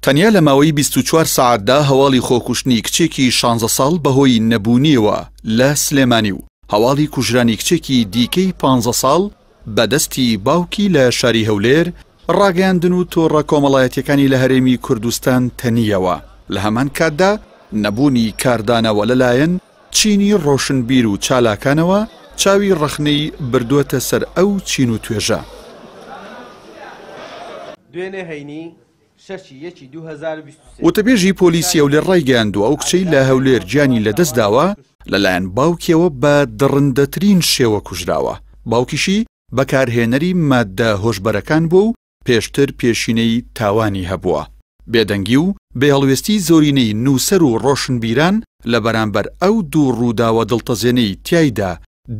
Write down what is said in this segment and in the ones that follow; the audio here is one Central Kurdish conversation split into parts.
تەنیا لە ماوەی 24 ساعتدا هەواڵی خۆکوشتنی کچێکی 16 ساڵ بەهۆی نەبوونیەوە لە سلێمانی و هەواڵی کوژرانی کچێکی دیکەی 15 ساڵ بەدەستی باوکی لە شاری هەولێر ڕاگەاندن و تۆڕە کۆمەڵایەتیەکانی لە هەرێمی کوردستان تەنیەوە. لە هەمان کاتدا نەبوونی کاردانەوە لەلایەن چینی ڕۆشنبیر و چالاکانەوە چاوی ڕەخنەی بردووەتە سەر ئەو چین و توێژە. وتەبێژی پۆلیسی هەولێر ڕایگەیاندووە ئەو کچەی لە هەولێر گیانی لەدەستداوە لەلایەن باوکیەوە بە دڕندەترین شێوە کوژراوە. باوکیشی بەکارهێنەری ماددە هۆشبەرەکان بوو و پێشتر پێشینەی تاوانی هەبووە. بێدەنگی و بێهەڵوێستی زۆرینەی نووسەر و ڕۆشنبیران لە بەرامبەر ئەو دوو ڕووداوە دڵتەزێنەی تیایدا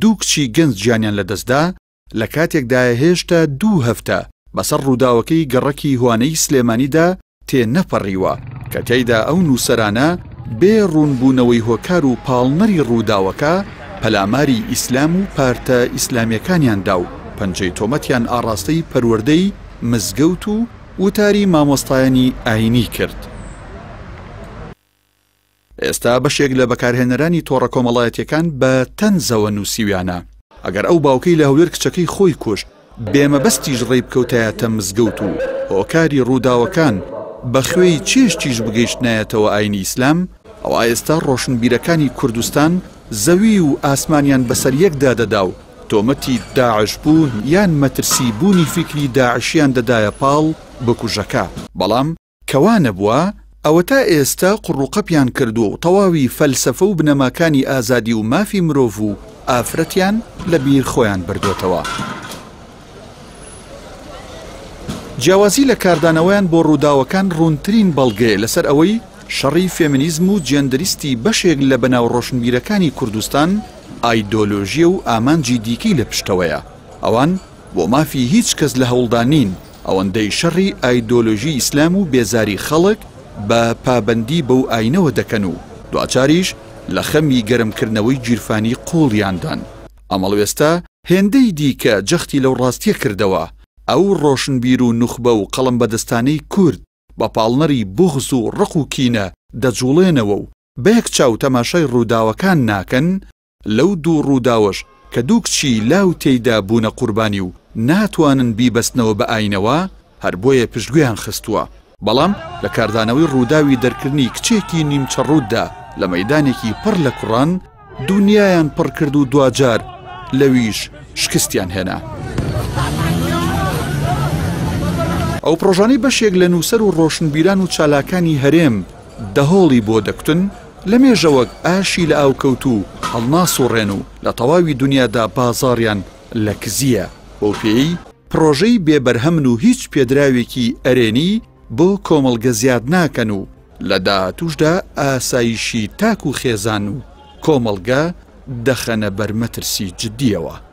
دوو کچی گەنج گیانیان لەدەستدا لە کاتێکدایە هێشتا 2 هەفتە بەسەر ڕووداوەکەی گەڕەکی هوانەی سلێمانیدا تێنەپەڕیوە کە تیایدا ئەو نووسەرانە بێ ڕوونبوونەوەی هۆکار و پاڵنەری ڕووداوەکە پەلاماری ئیسلام و پارتە ئیسلامیەکانیاندا و پەنجەی تۆمەتیان ئاڕاستەی پەروەردەی مزگەوت و وتاری مامۆستایانی ئاینی کرد. ئێستا بەشێک لە بەکارهێنەرانی تۆڕە کۆمەڵایەتیەکان بە تەنزەوە نووسیویانە ئەگەر ئەو باوکەی لە هەولێر کچەکەی خۆی کوشت بێمەبەستیش ڕێی بکەوتایەتە مزگەوت و هۆکاری ڕووداوەکان بەخوێی چێشتیش بگەیشتنایەتەوە ئاینی ئیسلام، ئەوە ئێستا ڕۆشنبیرەکانی کوردستان زەوی و ئاسمانیان بەسەر یەکدا دەدا و تۆمەتی داعش بوون یان مەترسی بوونی فکری داعشیان دەدایە پاڵ بکوژەکە. بەڵام کەوا نەبووە ئەوە تا ئێستا قڕوقەپیان کردووە و تەواوی فەلسەفە و بنەماکانی ئازادی و مافی مرۆڤ و ئافرەتیان لە بیر خۆیان بردوێتەوە. جیاوازی لە کاردانەوەیان بۆ ڕووداوەکان ڕوونترین بەڵگەیە لەسەر ئەوەی شەڕی فێمینیزم و جێندەریستی بەشێک لە بەناو ڕۆشنبیرەکانی کوردستان ئایدۆلۆژیە و ئامانجی دیکەی لە پشتەوەیە. ئەوان بۆ مافی هیچ کەس لە هەوڵدانین ئەوەندەی شەڕی ئایدۆلۆژی ئیسلام و بێزاری خەڵک بە پابەندی بەو ئاینەوە دەکەن و دواتریش لە خەمی گەرمکردنەوەی گیرفانی قوڵیاندان. ئەمەڵوێستا هێندەی دیکە جەختی لەو ڕاستیە کردەوە ئەو ڕۆشنبیر و نوخبە و قەڵم بەدەستانەی کورد بە پاڵنەری بوغز و ڕق و کینە دەجوڵێنەوە و بەیەک چاو تەماشای ڕووداوەکان ناکەن. لەو دوو ڕووداوەش کە دوو کچی لاو تێیدا بوونە قوربانی و ناتوانن بیبەستنەوە بە ئاینەوە هەر بۆیە پشتگویان خستووە. بەڵام لە کاردانەوەی ڕووداوی دەرکردنی کچێکی نیمچە ڕووددا لە مەیدانێکی پڕ لە کوڕان دونیایان پڕ کرد و دوجار لەویش شکستیان هێنا. ئەو پرۆژانەی بەشێک لە نووسەر و ڕۆشنبیران و چالاکانی هەرێم دەهۆڵی بۆ دەکوتن لە مێژەوەک ئاشی لە ئاوکەوت و هەڵناسوڕێن و لە تەواوی دنیادا بازاڕیان لە کزیە. بۆ پێی پرۆژەی بێبەرهەمن و هیچ پێدراوێکی ئەرێنی بۆ کۆمەڵگە زیاد ناکەن و لە داهاتووشدا ئاسایشی تاک و خێزان و کۆمەڵگە دەخەنە بەرمەترسی جددیەوە.